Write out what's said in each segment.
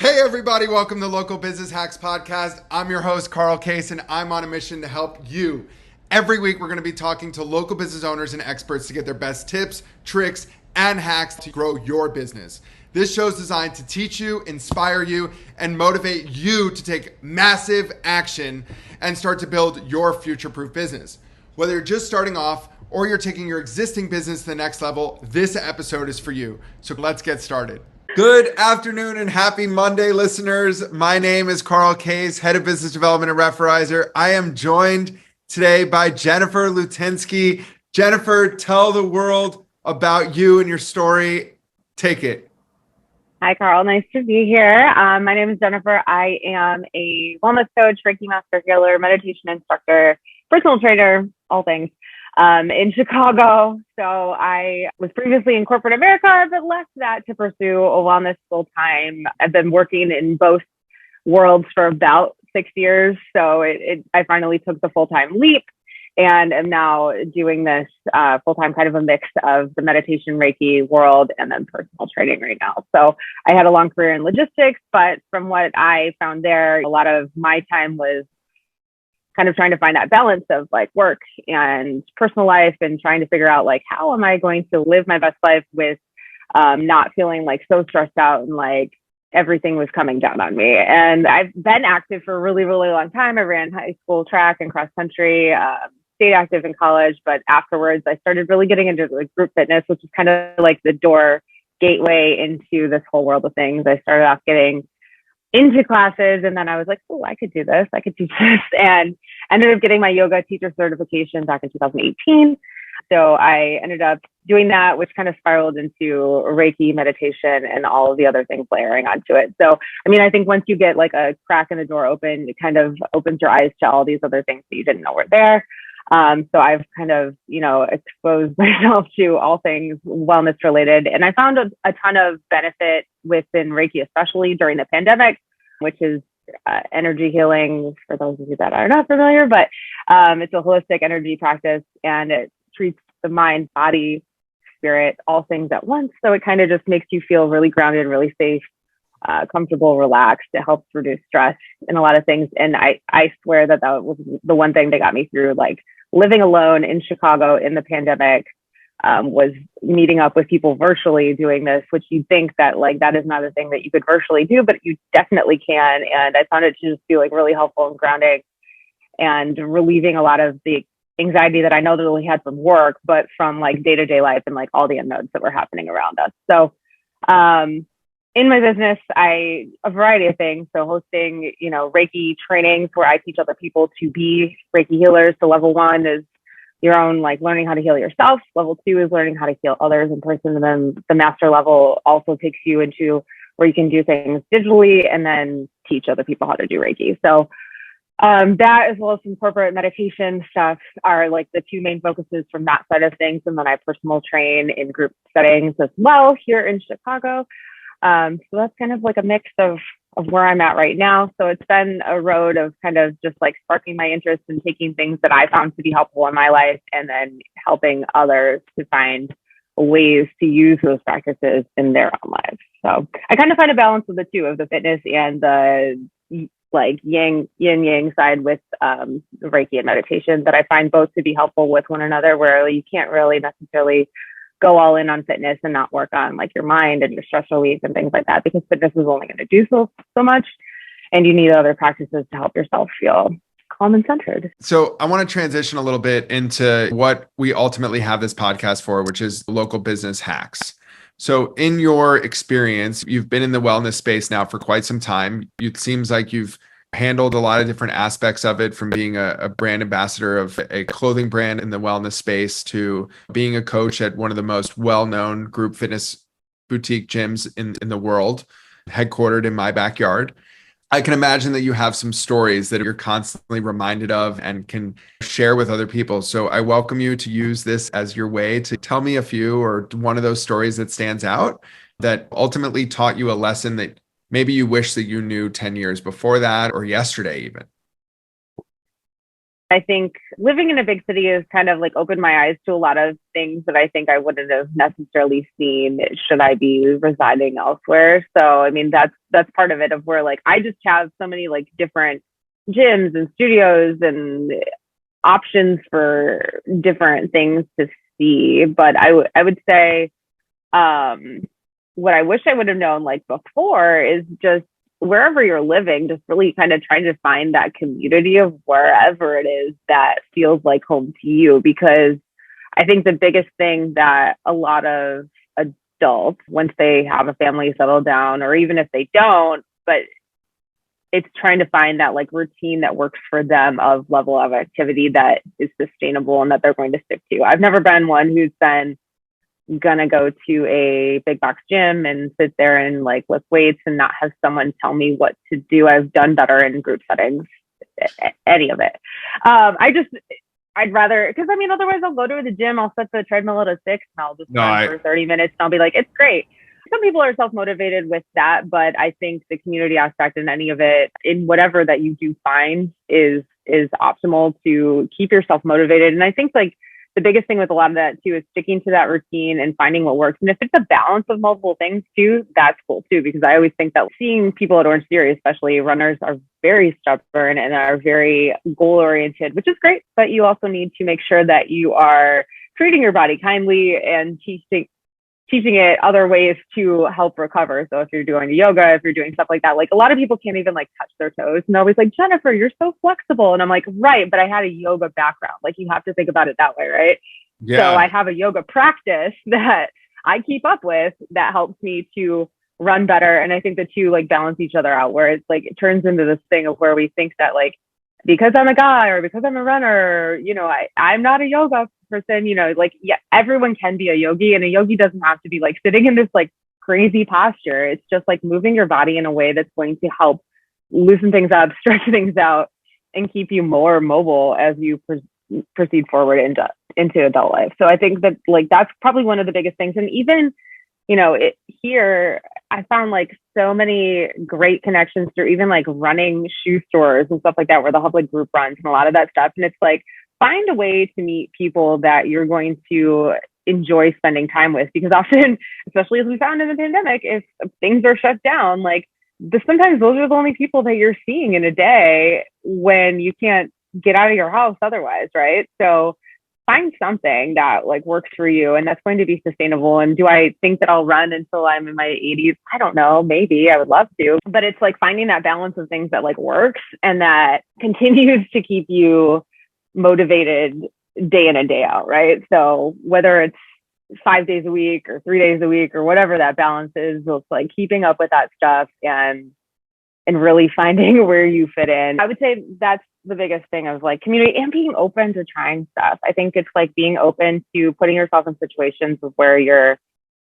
Hey everybody, welcome to Local Business Hacks Podcast. I'm your host, Carl Case, and I'm on a mission to help you. Every week, we're going to be talking to local business owners and experts to get their best tips, tricks, and hacks to grow your business. This show is designed to teach you, inspire you, and motivate you to take massive action and start to build your future-proof business. Whether you're just starting off or you're taking your existing business to the next level, this episode is for you. So let's get started. Good afternoon and happy Monday, listeners. My name is Carl Case, Head of Business Development at Referrizer. I am joined today by Jennifer Lutenski. Jennifer, tell the world about you and your story. Take it. Hi, Carl. Nice to be here. My name is Jennifer. I am a wellness coach, Reiki Master, healer, meditation instructor, personal trainer, all things. In Chicago. So I was previously in corporate America, but left that to pursue a wellness full time. I've been working in both worlds for about 6 years. So I finally took the full-time leap and am now doing this full-time, kind of a mix of the meditation Reiki world and then personal training right now. So I had a long career in logistics, but from what I found there, a lot of my time was kind of trying to find that balance of like work and personal life and trying to figure out like, how am I going to live my best life with not feeling like so stressed out and like everything was coming down on me. And I've been active for a really, really long time. I ran high school track and cross country, stayed active in college, but afterwards I started really getting into like group fitness, which is kind of like the door gateway into this whole world of things. I started off getting into classes. And then I was like, oh, I could do this. I could teach this. And ended up getting my yoga teacher certification back in 2018. So I ended up doing that, which kind of spiraled into Reiki meditation and all of the other things layering onto it. So, I mean, I think once you get like a crack in the door open, it kind of opens your eyes to all these other things that you didn't know were there. So I've kind of, exposed myself to all things wellness related. And I found a ton of benefit within Reiki, especially during the pandemic, which is energy healing for those of you that are not familiar, but it's a holistic energy practice and it treats the mind, body, spirit, all things at once. So it kind of just makes you feel really grounded, really safe, comfortable, relaxed. It helps reduce stress and a lot of things. And I swear that was the one thing that got me through like living alone in Chicago in the pandemic, was meeting up with people virtually doing this, which you think that like that is not a thing that you could virtually do, but you definitely can. And I found it to just be like really helpful and grounding and relieving a lot of the anxiety that I know that we had from work, but from like day-to-day life and like all the unknowns that were happening around us. So in my business, a variety of things. So hosting, Reiki trainings where I teach other people to be Reiki healers. So level 1 is your own, like learning how to heal yourself. Level 2 is learning how to heal others in person. And then the master level also takes you into where you can do things digitally and then teach other people how to do Reiki. So that as well as some corporate meditation stuff are like the two main focuses from that side of things. And then I personal train in group settings as well here in Chicago. So that's kind of like a mix of where I'm at right now. So it's been a road of kind of just like sparking my interest and taking things that I found to be helpful in my life and then helping others to find ways to use those practices in their own lives. So I kind of find a balance of the two, of the fitness and the like yin yang side with the Reiki and meditation, that I find both to be helpful with one another, where you can't really necessarily go all in on fitness and not work on like your mind and your stress relief and things like that, because fitness is only going to do so much. And you need other practices to help yourself feel calm and centered. So I want to transition a little bit into what we ultimately have this podcast for, which is local business hacks. So in your experience, you've been in the wellness space now for quite some time. It seems like you've handled a lot of different aspects of it, from being a brand ambassador of a clothing brand in the wellness space to being a coach at one of the most well-known group fitness boutique gyms in the world, headquartered in my backyard. I can imagine that you have some stories that you're constantly reminded of and can share with other people. So I welcome you to use this as your way to tell me a few, or one of those stories that stands out that ultimately taught you a lesson that maybe you wish that you knew 10 years before that, or yesterday even. I think living in a big city has kind of like opened my eyes to a lot of things that I think I wouldn't have necessarily seen should I be residing elsewhere. So, I mean, that's part of it, of where like I just have so many like different gyms and studios and options for different things to see. But I would say, what I wish I would have known like before is just wherever you're living, just really kind of trying to find that community of wherever it is that feels like home to you. Because I think the biggest thing that a lot of adults, once they have a family settle down, or even if they don't, but it's trying to find that like routine that works for them, of level of activity that is sustainable and that they're going to stick to. I've never been one who's been gonna go to a big box gym and sit there and like lift weights and not have someone tell me what to do. I've done better in group settings, any of it. I'd rather, because I mean, otherwise I'll go to the gym, I'll set the treadmill at a 6 and I'll just run for 30 minutes and I'll be like, it's great. Some people are self-motivated with that, but I think the community aspect in any of it, in whatever that you do find, is optimal to keep yourself motivated. And I think like the biggest thing with a lot of that too is sticking to that routine and finding what works. And if it's a balance of multiple things too, that's cool too, because I always think that seeing people at Orange Theory, especially runners, are very stubborn and are very goal oriented, which is great. But you also need to make sure that you are treating your body kindly and teaching it other ways to help recover. So if you're doing yoga, if you're doing stuff like that, like a lot of people can't even like touch their toes. And they're always like, Jennifer, you're so flexible. And I'm like, right, but I had a yoga background. Like you have to think about it that way, right? Yeah. So I have a yoga practice that I keep up with that helps me to run better. And I think the two like balance each other out, where it's like, it turns into this thing of where we think that like, because I'm a guy or because I'm a runner, you know, I'm not a yoga person, you know, like, yeah, everyone can be a yogi, and a yogi doesn't have to be like sitting in this like crazy posture. It's just like moving your body in a way that's going to help loosen things up, stretch things out, and keep you more mobile as you proceed forward into adult life. So I think that like, that's probably one of the biggest things. And even, you know, here, I found like so many great connections through even like running shoe stores and stuff like that, where they'll have like group runs and a lot of that stuff. And it's like, find a way to meet people that you're going to enjoy spending time with, because often, especially as we found in the pandemic, if things are shut down, like sometimes those are the only people that you're seeing in a day when you can't get out of your house otherwise, right? So find something that like works for you, and that's going to be sustainable. And do I think that I'll run until I'm in my 80s? I don't know. Maybe. I would love to. But it's like finding that balance of things that like works and that continues to keep you motivated day in and day out, right? So whether it's 5 days a week or 3 days a week or whatever that balance is, it's like keeping up with that stuff and really finding where you fit in. I would say that's the biggest thing, of like community and being open to trying stuff. I think it's like being open to putting yourself in situations where you're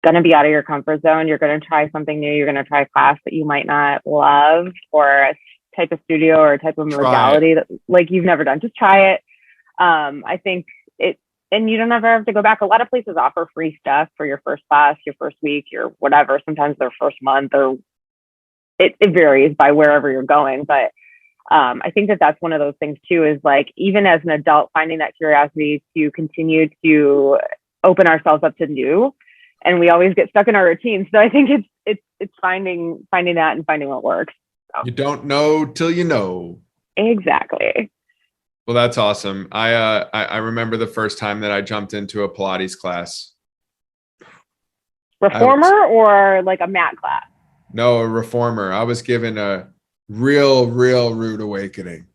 going to be out of your comfort zone. You're going to try something new. You're going to try a class that you might not love, or a type of studio or a type of modality that like you've never done. Just try it. I think it, and you don't ever have to go back. A lot of places offer free stuff for your first class, your first week, your whatever, sometimes their first month, or it varies by wherever you're going. But I think that that's one of those things too, is like, even as an adult, finding that curiosity to continue to open ourselves up to new, and we always get stuck in our routines. So I think it's finding that and finding what works. So. You don't know till you know. Exactly. Well, that's awesome. I remember the first time that I jumped into a Pilates class. Reformer or like a mat class? No, a reformer. I was given a real rude awakening.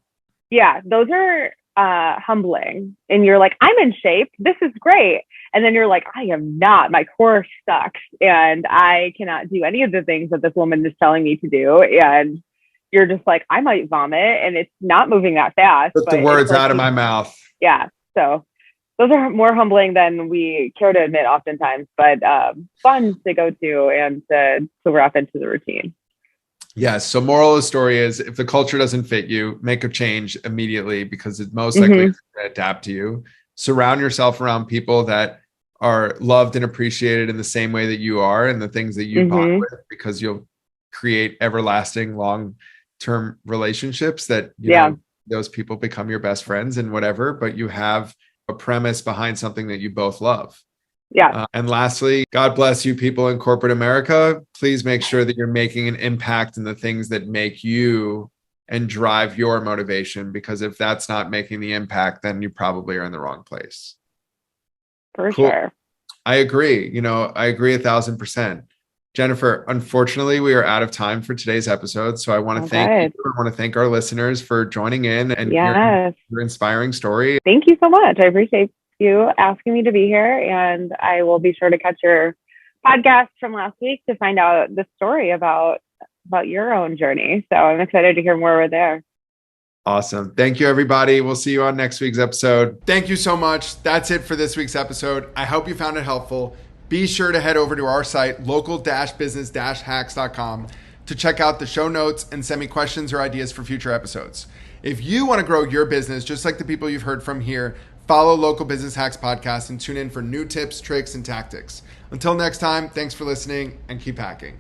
Yeah, those are humbling. And you're like, I'm in shape. This is great. And then you're like, I am not. My core sucks. And I cannot do any of the things that this woman is telling me to do. And you're just like, I might vomit, and it's not moving that fast. Put the words out of my mouth. Yeah. So those are more humbling than we care to admit oftentimes, but fun to go to and to wrap into the routine. Yes. So moral of the story is, if the culture doesn't fit you, make a change immediately, because it's most likely to adapt to you. Surround yourself around people that are loved and appreciated in the same way that you are, and the things that you bond with, because you'll create everlasting long-term relationships that you know, those people become your best friends and whatever, but you have a premise behind something that you both love. Yeah. And lastly, God bless you people in corporate America. Please make sure that you're making an impact in the things that make you and drive your motivation, because if that's not making the impact, then you probably are in the wrong place. For sure. I agree. I agree 1,000%. Jennifer, unfortunately, we are out of time for today's episode. So I want to thank you. I want to thank our listeners for joining in and hearing your inspiring story. Thank you so much. I appreciate you asking me to be here, and I will be sure to catch your podcast from last week to find out the story about your own journey. So I'm excited to hear more there. Awesome. Thank you, everybody. We'll see you on next week's episode. Thank you so much. That's it for this week's episode. I hope you found it helpful. Be sure to head over to our site, local-business-hacks.com, to check out the show notes and send me questions or ideas for future episodes. If you want to grow your business, just like the people you've heard from here, follow Local Business Hacks Podcast and tune in for new tips, tricks, and tactics. Until next time, thanks for listening and keep hacking.